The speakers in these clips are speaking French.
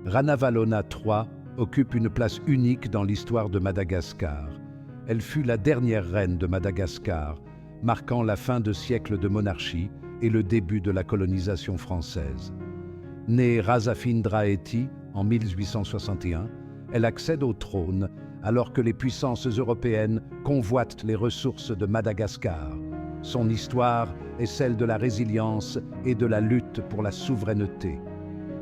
Ranavalona III occupe une place unique dans l'histoire de Madagascar. Elle fut la dernière reine de Madagascar, marquant la fin de siècles de monarchie et le début de la colonisation française. Née Razafindra-Eti en 1861, elle accède au trône alors que les puissances européennes convoitent les ressources de Madagascar. Son histoire est celle de la résilience et de la lutte pour la souveraineté.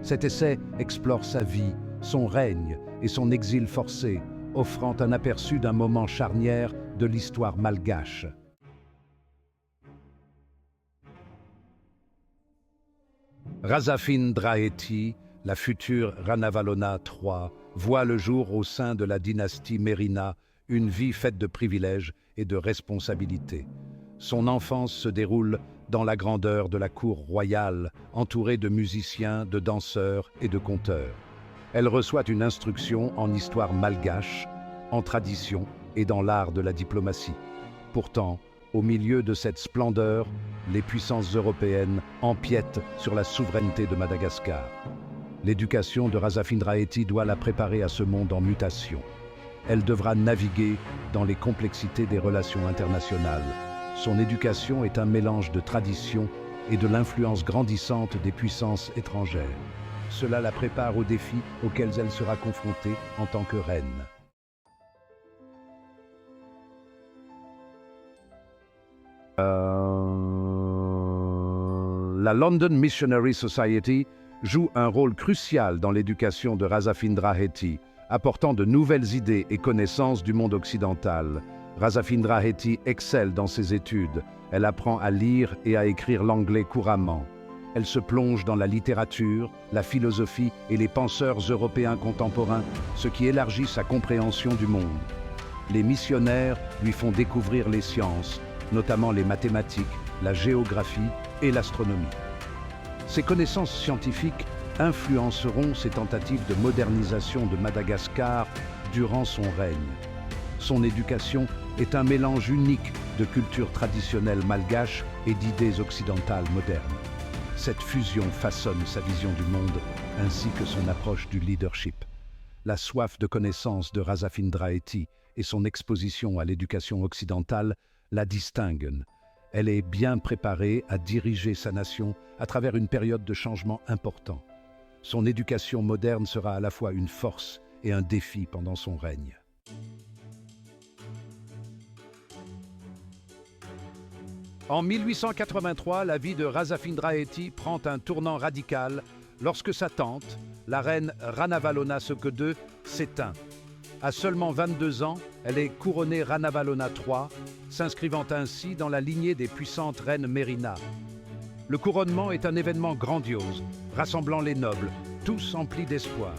Cet essai explore sa vie, son règne et son exil forcé, offrant un aperçu d'un moment charnière de l'histoire malgache. Razafindra-Eti, la future Ranavalona III, voit le jour au sein de la dynastie Mérina, une vie faite de privilèges et de responsabilités. Son enfance se déroule dans la grandeur de la cour royale, entourée de musiciens, de danseurs et de conteurs. Elle reçoit une instruction en histoire malgache, en tradition et dans l'art de la diplomatie. Pourtant, au milieu de cette splendeur, les puissances européennes empiètent sur la souveraineté de Madagascar. L'éducation de Razafindra-Eti doit la préparer à ce monde en mutation. Elle devra naviguer dans les complexités des relations internationales. Son éducation est un mélange de tradition et de l'influence grandissante des puissances étrangères. Cela la prépare aux défis auxquels elle sera confrontée en tant que reine. La London Missionary Society joue un rôle crucial dans l'éducation de Razafindra-Eti, apportant de nouvelles idées et connaissances du monde occidental. Razafindra-Eti excelle dans ses études. Elle apprend à lire et à écrire l'anglais couramment. Elle se plonge dans la littérature, la philosophie et les penseurs européens contemporains, ce qui élargit sa compréhension du monde. Les missionnaires lui font découvrir les sciences, notamment les mathématiques, la géographie et l'astronomie. Ces connaissances scientifiques influenceront ses tentatives de modernisation de Madagascar durant son règne. Son éducation est un mélange unique de culture traditionnelle malgache et d'idées occidentales modernes. Cette fusion façonne sa vision du monde ainsi que son approche du leadership. La soif de connaissance de Razafindra-Eti et son exposition à l'éducation occidentale la distinguent. Elle est bien préparée à diriger sa nation à travers une période de changement important. Son éducation moderne sera à la fois une force et un défi pendant son règne. En 1883, la vie de Razafindra-Eti prend un tournant radical lorsque sa tante, la reine Ranavalona II, s'éteint. À seulement 22 ans, elle est couronnée Ranavalona III, s'inscrivant ainsi dans la lignée des puissantes reines Mérina. Le couronnement est un événement grandiose, rassemblant les nobles, tous emplis d'espoir.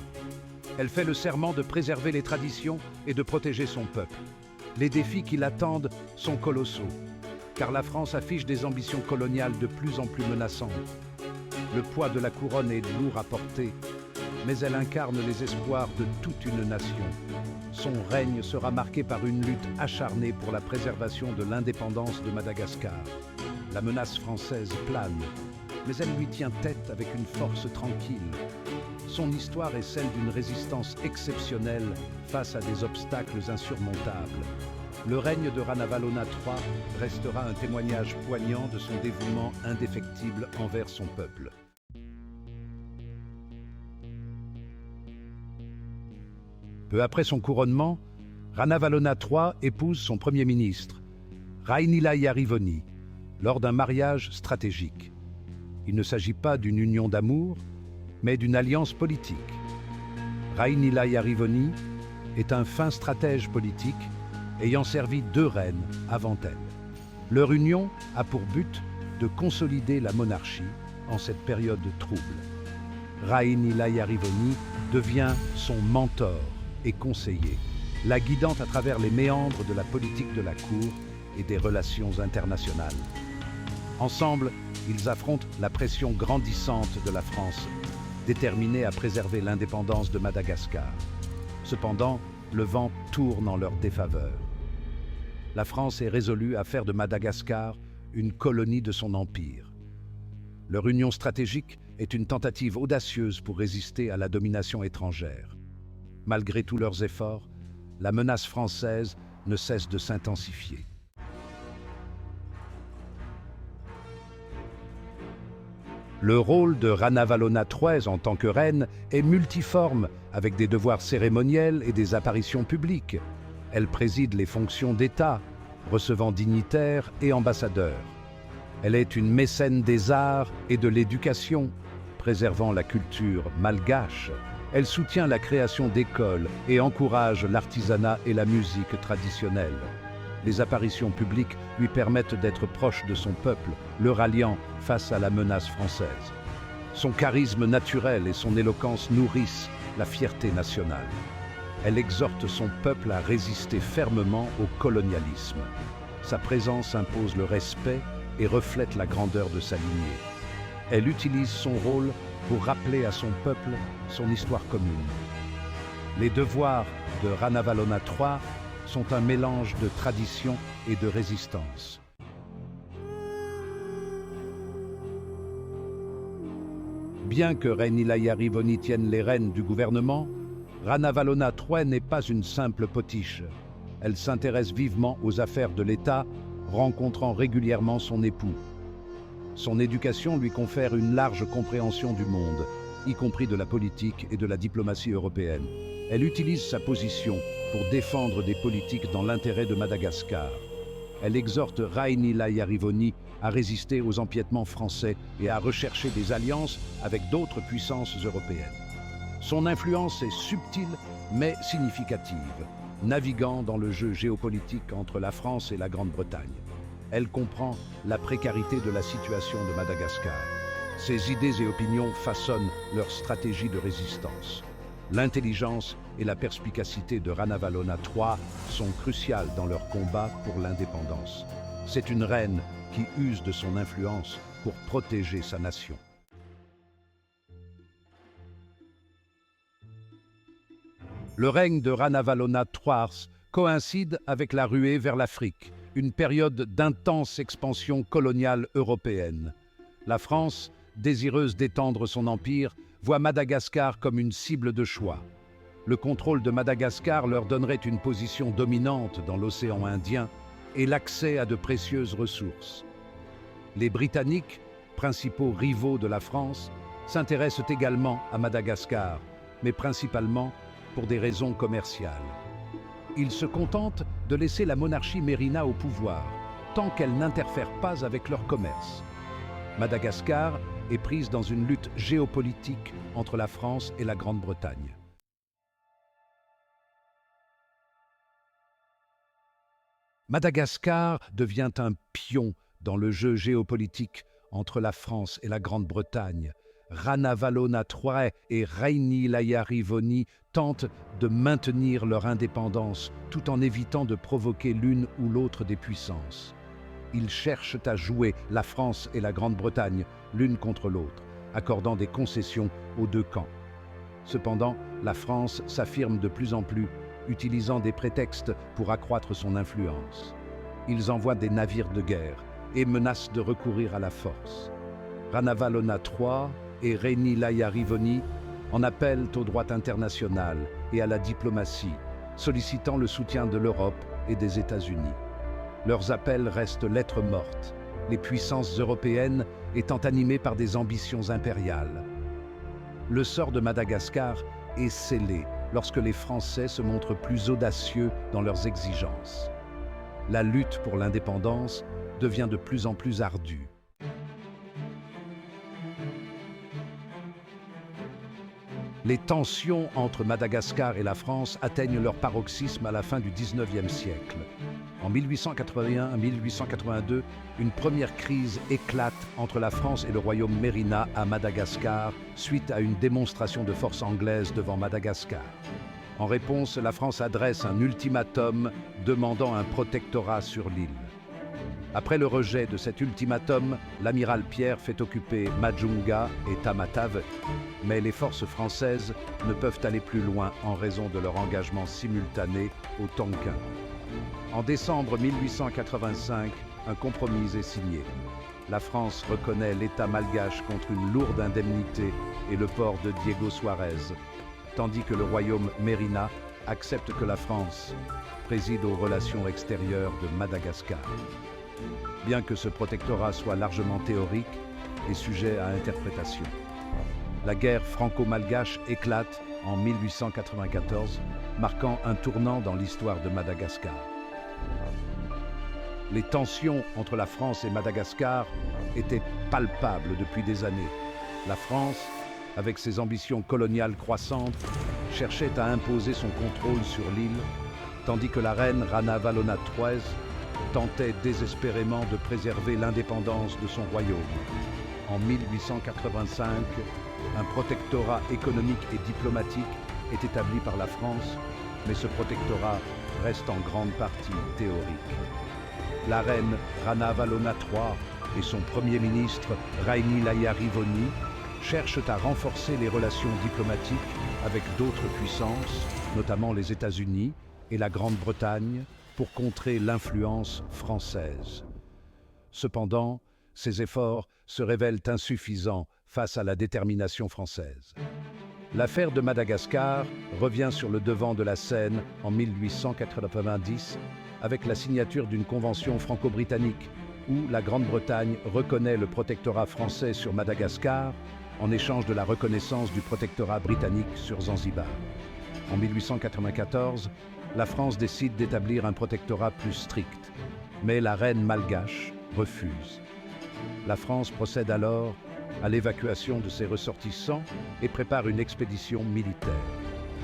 Elle fait le serment de préserver les traditions et de protéger son peuple. Les défis qui l'attendent sont colossaux, car la France affiche des ambitions coloniales de plus en plus menaçantes. Le poids de la couronne est lourd à porter, mais elle incarne les espoirs de toute une nation. Son règne sera marqué par une lutte acharnée pour la préservation de l'indépendance de Madagascar. La menace française plane, mais elle lui tient tête avec une force tranquille. Son histoire est celle d'une résistance exceptionnelle face à des obstacles insurmontables. Le règne de Ranavalona III restera un témoignage poignant de son dévouement indéfectible envers son peuple. Peu après son couronnement, Ranavalona III épouse son premier ministre, Rainila Yarivoni, lors d'un mariage stratégique. Il ne s'agit pas d'une union d'amour, mais d'une alliance politique. Rainila Yarivoni est un fin stratège politique ayant servi deux reines avant elle. Leur union a pour but de consolider la monarchie en cette période trouble. Rainila Yarivoni devient son mentor et conseiller, la guidant à travers les méandres de la politique de la cour et des relations internationales. Ensemble, ils affrontent la pression grandissante de la France, déterminée à préserver l'indépendance de Madagascar. Cependant, le vent tourne en leur défaveur. La France est résolue à faire de Madagascar une colonie de son empire. Leur union stratégique est une tentative audacieuse pour résister à la domination étrangère. Malgré tous leurs efforts, la menace française ne cesse de s'intensifier. Le rôle de Ranavalona III en tant que reine est multiforme, avec des devoirs cérémoniels et des apparitions publiques. Elle préside les fonctions d'État, recevant dignitaires et ambassadeurs. Elle est une mécène des arts et de l'éducation, préservant la culture malgache. Elle soutient la création d'écoles et encourage l'artisanat et la musique traditionnelle. Les apparitions publiques lui permettent d'être proche de son peuple, le ralliant face à la menace française. Son charisme naturel et son éloquence nourrissent la fierté nationale. Elle exhorte son peuple à résister fermement au colonialisme. Sa présence impose le respect et reflète la grandeur de sa lignée. Elle utilise son rôle pour rappeler à son peuple son histoire commune. Les devoirs de Ranavalona III sont un mélange de tradition et de résistance. Bien que Rainilaïa-Rivoni tienne les rênes du gouvernement, Ranavalona III n'est pas une simple potiche. Elle s'intéresse vivement aux affaires de l'État, rencontrant régulièrement son époux. Son éducation lui confère une large compréhension du monde, y compris de la politique et de la diplomatie européenne. Elle utilise sa position pour défendre des politiques dans l'intérêt de Madagascar. Elle exhorte Rainilaïa-Rivoni à résister aux empiétements français et à rechercher des alliances avec d'autres puissances européennes. Son influence est subtile mais significative, naviguant dans le jeu géopolitique entre la France et la Grande-Bretagne. Elle comprend la précarité de la situation de Madagascar. Ses idées et opinions façonnent leur stratégie de résistance. L'intelligence et la perspicacité de Ranavalona III sont cruciales dans leur combat pour l'indépendance. C'est une reine qui use de son influence pour protéger sa nation. Le règne de Ranavalona III coïncide avec la ruée vers l'Afrique, une période d'intense expansion coloniale européenne. La France, désireuse d'étendre son empire, voit Madagascar comme une cible de choix. Le contrôle de Madagascar leur donnerait une position dominante dans l'océan Indien et l'accès à de précieuses ressources. Les Britanniques, principaux rivaux de la France, s'intéressent également à Madagascar, mais principalement pour des raisons commerciales. Ils se contentent de laisser la monarchie mérina au pouvoir, tant qu'elle n'interfère pas avec leur commerce. Madagascar est prise dans une lutte géopolitique entre la France et la Grande-Bretagne. Madagascar devient un pion dans le jeu géopolitique entre la France et la Grande-Bretagne. Ranavalona III et Rainilaïa-Rivoni tentent de maintenir leur indépendance tout en évitant de provoquer l'une ou l'autre des puissances. Ils cherchent à jouer la France et la Grande-Bretagne l'une contre l'autre, accordant des concessions aux deux camps. Cependant, la France s'affirme de plus en plus, utilisant des prétextes pour accroître son influence. Ils envoient des navires de guerre et menacent de recourir à la force. Ranavalona III et Rainilaïa-Rivoni en appellent au droit international et à la diplomatie, sollicitant le soutien de l'Europe et des États-Unis. Leurs appels restent lettre morte, les puissances européennes étant animées par des ambitions impériales. Le sort de Madagascar est scellé lorsque les Français se montrent plus audacieux dans leurs exigences. La lutte pour l'indépendance devient de plus en plus ardue. Les tensions entre Madagascar et la France atteignent leur paroxysme à la fin du XIXe siècle. En 1881-1882, une première crise éclate entre la France et le royaume Mérina à Madagascar suite à une démonstration de force anglaise devant Madagascar. En réponse, la France adresse un ultimatum demandant un protectorat sur l'île. Après le rejet de cet ultimatum, l'amiral Pierre fait occuper Majunga et Tamatave, mais les forces françaises ne peuvent aller plus loin en raison de leur engagement simultané au Tonkin. En décembre 1885, un compromis est signé. la France reconnaît l'État malgache contre une lourde indemnité et le port de Diego Suarez, tandis que le royaume Mérina accepte que la France préside aux relations extérieures de Madagascar. Bien que ce protectorat soit largement théorique et sujet à interprétation. La guerre franco-malgache éclate en 1894, marquant un tournant dans l'histoire de Madagascar. Les tensions entre la France et Madagascar étaient palpables depuis des années. La France, avec ses ambitions coloniales croissantes, cherchait à imposer son contrôle sur l'île, tandis que la reine Ranavalona III tentait désespérément de préserver l'indépendance de son royaume. En 1885, un protectorat économique et diplomatique est établi par la France, mais ce protectorat reste en grande partie théorique. La reine Ranavalona III et son premier ministre Raini Layarivoni cherchent à renforcer les relations diplomatiques avec d'autres puissances, notamment les États-Unis et la Grande-Bretagne, pour contrer l'influence française. Cependant, ces efforts se révèlent insuffisants face à la détermination française. L'affaire de Madagascar revient sur le devant de la scène en 1890 avec la signature d'une convention franco-britannique où la Grande-Bretagne reconnaît le protectorat français sur Madagascar en échange de la reconnaissance du protectorat britannique sur Zanzibar. En 1894, la France décide d'établir un protectorat plus strict, mais la reine malgache refuse. La France procède alors à l'évacuation de ses ressortissants et prépare une expédition militaire.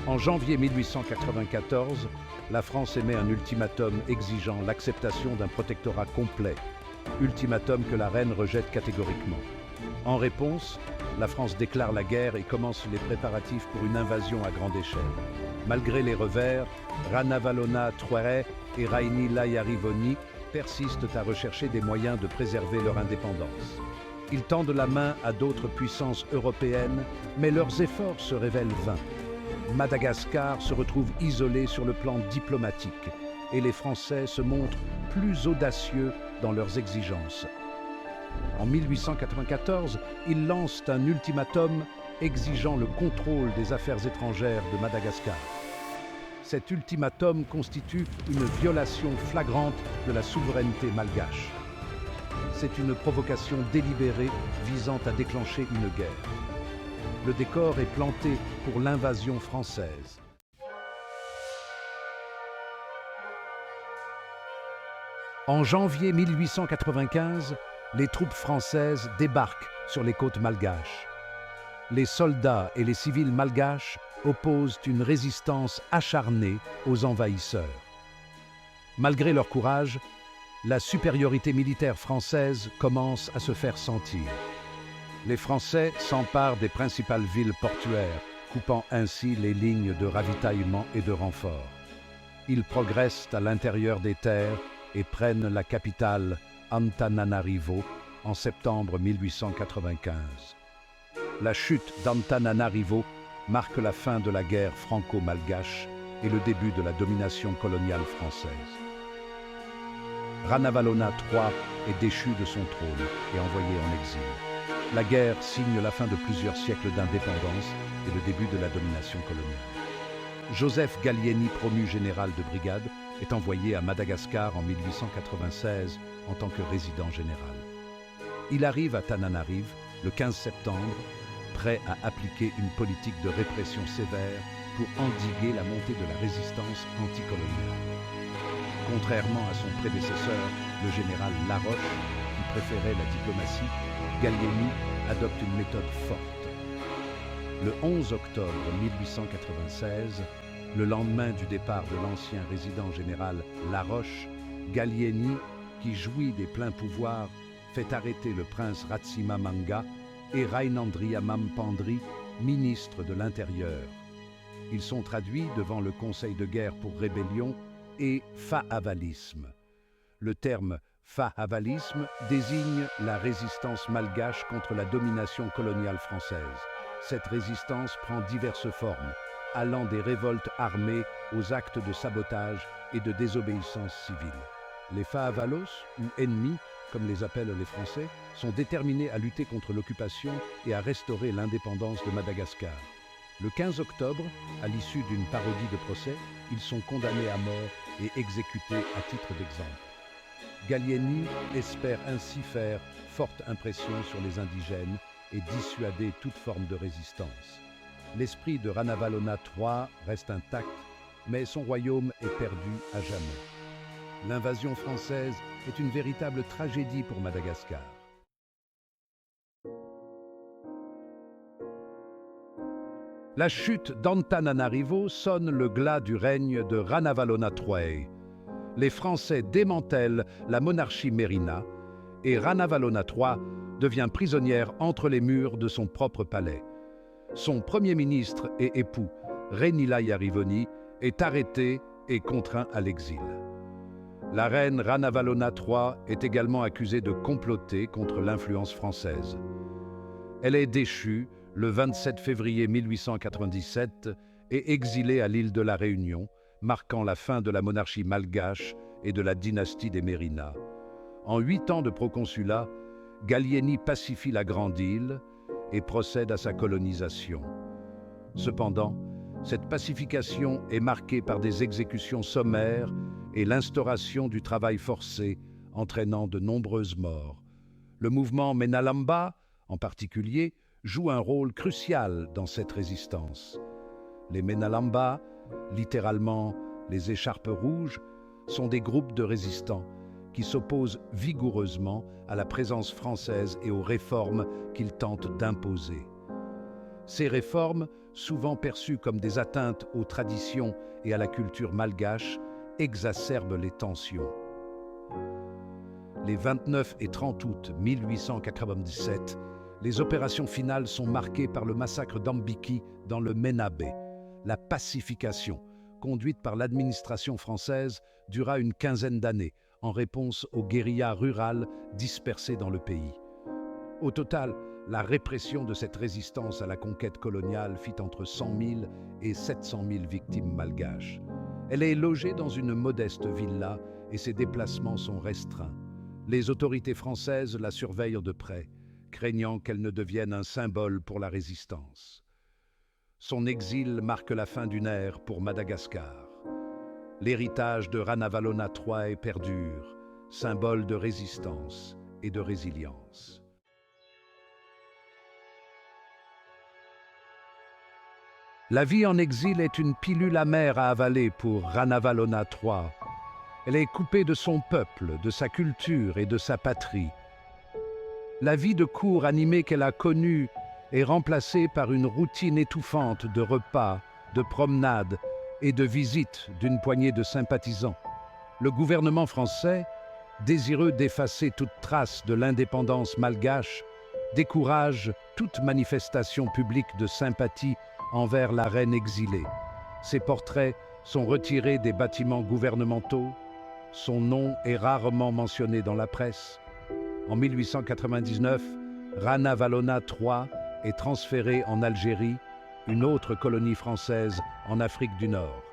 En janvier 1894, la France émet un ultimatum exigeant l'acceptation d'un protectorat complet, ultimatum que la reine rejette catégoriquement. En réponse, la France déclare la guerre et commence les préparatifs pour une invasion à grande échelle. Malgré les revers, Ranavalona III et Raini Layarivoni persistent à rechercher des moyens de préserver leur indépendance. Ils tendent la main à d'autres puissances européennes, mais leurs efforts se révèlent vains. Madagascar se retrouve isolé sur le plan diplomatique et les Français se montrent plus audacieux dans leurs exigences. En 1894, ils lancent un ultimatum exigeant le contrôle des affaires étrangères de Madagascar. Cet ultimatum constitue une violation flagrante de la souveraineté malgache. C'est une provocation délibérée visant à déclencher une guerre. Le décor est planté pour l'invasion française. En janvier 1895, les troupes françaises débarquent sur les côtes malgaches. Les soldats et les civils malgaches opposent une résistance acharnée aux envahisseurs. Malgré leur courage, la supériorité militaire française commence à se faire sentir. Les Français s'emparent des principales villes portuaires, coupant ainsi les lignes de ravitaillement et de renfort. Ils progressent à l'intérieur des terres et prennent la capitale Antananarivo en septembre 1895. La chute d'Antananarivo marque la fin de la guerre franco-malgache et le début de la domination coloniale française. Ranavalona III est déchu de son trône et envoyé en exil. La guerre signe la fin de plusieurs siècles d'indépendance et le début de la domination coloniale. Joseph Gallieni, promu général de brigade, est envoyé à Madagascar en 1896 en tant que résident général. Il arrive à Tananarive le 15 septembre, prêt à appliquer une politique de répression sévère pour endiguer la montée de la résistance anticoloniale. Contrairement à son prédécesseur, le général Laroche, qui préférait la diplomatie, Gallieni adopte une méthode forte. Le 11 octobre 1896, le lendemain du départ de l'ancien résident général Laroche, Gallieni, qui jouit des pleins pouvoirs, fait arrêter le prince Ratsimamanga et Rainandria Mampandri, ministre de l'Intérieur. Ils sont traduits devant le Conseil de guerre pour rébellion et fahavalisme. Le terme fahavalisme désigne la résistance malgache contre la domination coloniale française. Cette résistance prend diverses formes, allant des révoltes armées aux actes de sabotage et de désobéissance civile. Les Faavalos, ou ennemis, comme les appellent les Français, sont déterminés à lutter contre l'occupation et à restaurer l'indépendance de Madagascar. Le 15 octobre, à l'issue d'une parodie de procès, ils sont condamnés à mort et exécutés à titre d'exemple. Gallieni espère ainsi faire forte impression sur les indigènes et dissuader toute forme de résistance. L'esprit de Ranavalona III reste intact, mais son royaume est perdu à jamais. L'invasion française est une véritable tragédie pour Madagascar. La chute d'Antananarivo sonne le glas du règne de Ranavalona III. Les Français démantèlent la monarchie Mérina et Ranavalona III devient prisonnière entre les murs de son propre palais. Son premier ministre et époux, Renila Yarivoni, est arrêté et contraint à l'exil. La reine Ranavalona III est également accusée de comploter contre l'influence française. Elle est déchue le 27 février 1897 et exilée à l'île de la Réunion, marquant la fin de la monarchie malgache et de la dynastie des Mérina. En 8 ans de proconsulat, Gallieni pacifie la Grande Île et procède à sa colonisation. Cependant, cette pacification est marquée par des exécutions sommaires et l'instauration du travail forcé, entraînant de nombreuses morts. Le mouvement Menalamba, en particulier, joue un rôle crucial dans cette résistance. Les Menalamba, littéralement les écharpes rouges, sont des groupes de résistants qui s'opposent vigoureusement à la présence française et aux réformes qu'ils tentent d'imposer. Ces réformes, souvent perçues comme des atteintes aux traditions et à la culture malgache, exacerbent les tensions. Les 29 et 30 août 1897, les opérations finales sont marquées par le massacre d'Ambiki dans le Menabe. La pacification, conduite par l'administration française, dura une quinzaine d'années, en réponse aux guérillas rurales dispersées dans le pays. Au total, la répression de cette résistance à la conquête coloniale fit entre 100 000 et 700 000 victimes malgaches. Elle est logée dans une modeste villa et ses déplacements sont restreints. Les autorités françaises la surveillent de près, craignant qu'elle ne devienne un symbole pour la résistance. Son exil marque la fin d'une ère pour Madagascar. L'héritage de Ranavalona III perdure, symbole de résistance et de résilience. La vie en exil est une pilule amère à avaler pour Ranavalona III. Elle est coupée de son peuple, de sa culture et de sa patrie. La vie de cour animée qu'elle a connue est remplacée par une routine étouffante de repas, de promenades et de visites d'une poignée de sympathisants. Le gouvernement français, désireux d'effacer toute trace de l'indépendance malgache, décourage toute manifestation publique de sympathie envers la reine exilée. Ses portraits sont retirés des bâtiments gouvernementaux, son nom est rarement mentionné dans la presse. En 1899, Ranavalona III est transférée en Algérie, une autre colonie française en Afrique du Nord.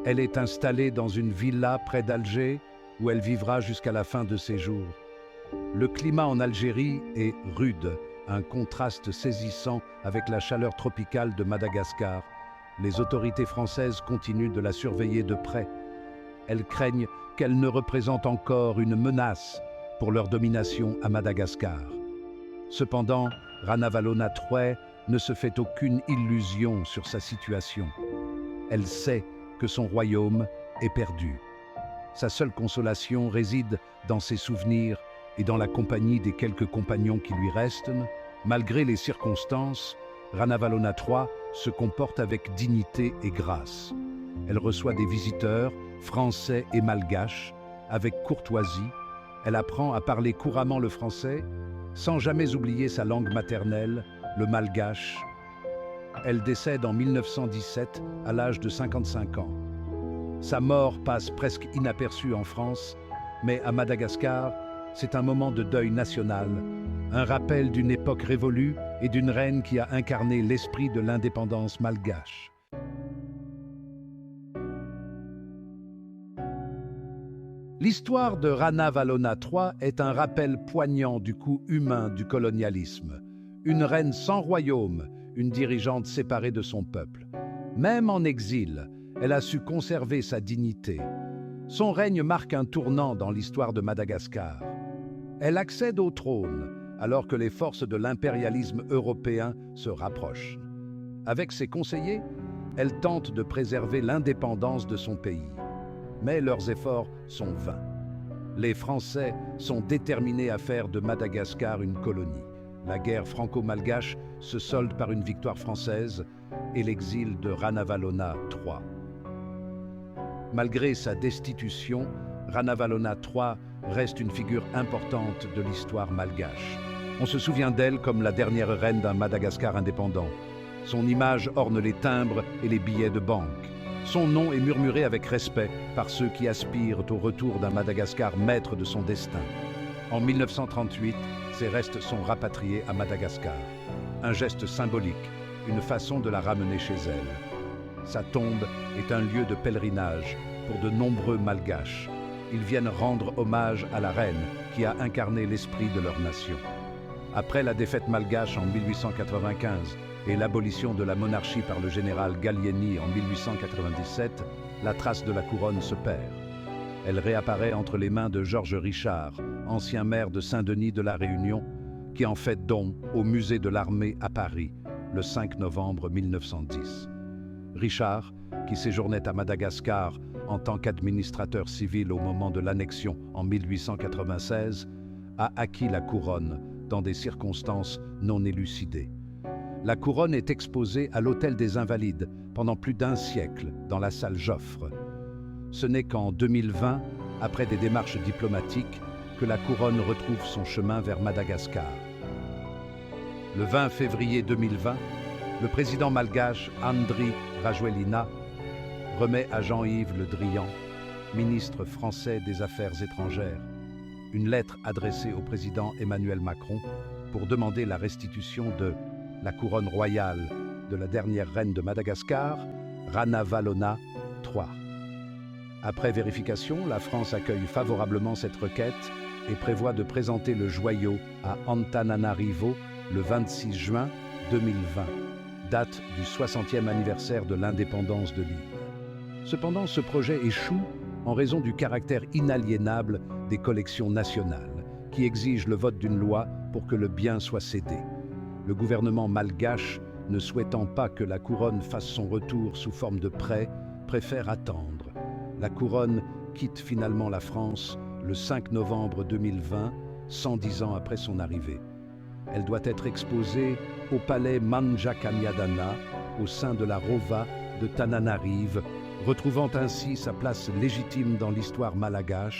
Elle est installée dans une villa près d'Alger, où elle vivra jusqu'à la fin de ses jours. Le climat en Algérie est rude, un contraste saisissant avec la chaleur tropicale de Madagascar. Les autorités françaises continuent de la surveiller de près. Elles craignent qu'elle ne représente encore une menace pour leur domination à Madagascar. Cependant, Ranavalona III ne se fait aucune illusion sur sa situation. Elle sait que son royaume est perdu. Sa seule consolation réside dans ses souvenirs et dans la compagnie des quelques compagnons qui lui restent. Malgré les circonstances, Ranavalona III se comporte avec dignité et grâce. Elle reçoit des visiteurs, français et malgaches, avec courtoisie. Elle apprend à parler couramment le français, sans jamais oublier sa langue maternelle, le malgache. Elle décède en 1917 à l'âge de 55 ans. Sa mort passe presque inaperçue en France, mais à Madagascar, c'est un moment de deuil national, un rappel d'une époque révolue et d'une reine qui a incarné l'esprit de l'indépendance malgache. L'histoire de Ranavalona III est un rappel poignant du coût humain du colonialisme. Une reine sans royaume, une dirigeante séparée de son peuple. Même en exil, elle a su conserver sa dignité. Son règne marque un tournant dans l'histoire de Madagascar. Elle accède au trône alors que les forces de l'impérialisme européen se rapprochent. Avec ses conseillers, elle tente de préserver l'indépendance de son pays. Mais leurs efforts sont vains. Les Français sont déterminés à faire de Madagascar une colonie. La guerre franco-malgache se solde par une victoire française et l'exil de Ranavalona III. Malgré sa destitution, Ranavalona III reste une figure importante de l'histoire malgache. On se souvient d'elle comme la dernière reine d'un Madagascar indépendant. Son image orne les timbres et les billets de banque. Son nom est murmuré avec respect par ceux qui aspirent au retour d'un Madagascar maître de son destin. En 1938, ses restes sont rapatriés à Madagascar. Un geste symbolique, une façon de la ramener chez elle. Sa tombe est un lieu de pèlerinage pour de nombreux Malgaches. Ils viennent rendre hommage à la reine qui a incarné l'esprit de leur nation. Après la défaite malgache en 1895 et l'abolition de la monarchie par le général Gallieni en 1897, la trace de la couronne se perd. Elle réapparaît entre les mains de Georges Richard, ancien maire de Saint-Denis de la Réunion, qui en fait don au musée de l'armée à Paris, le 5 novembre 1910. Richard, qui séjournait à Madagascar en tant qu'administrateur civil au moment de l'annexion en 1896, a acquis la couronne dans des circonstances non élucidées. La couronne est exposée à l'Hôtel des Invalides pendant plus d'un siècle dans la salle Joffre. Ce n'est qu'en 2020, après des démarches diplomatiques, que la couronne retrouve son chemin vers Madagascar. Le 20 février 2020, le président malgache Andry Rajoelina remet à Jean-Yves Le Drian, ministre français des Affaires étrangères, une lettre adressée au président Emmanuel Macron pour demander la restitution de la couronne royale de la dernière reine de Madagascar, Ranavalona III. Après vérification, la France accueille favorablement cette requête et prévoit de présenter le joyau à Antananarivo le 26 juin 2020, date du 60e anniversaire de l'indépendance de l'île. Cependant, ce projet échoue en raison du caractère inaliénable des collections nationales, qui exigent le vote d'une loi pour que le bien soit cédé. Le gouvernement malgache, ne souhaitant pas que la couronne fasse son retour sous forme de prêt, préfère attendre. La couronne quitte finalement la France le 5 novembre 2020, 110 ans après son arrivée. Elle doit être exposée au palais Manjakamiadana, au sein de la Rova de Tananarive, retrouvant ainsi sa place légitime dans l'histoire malgache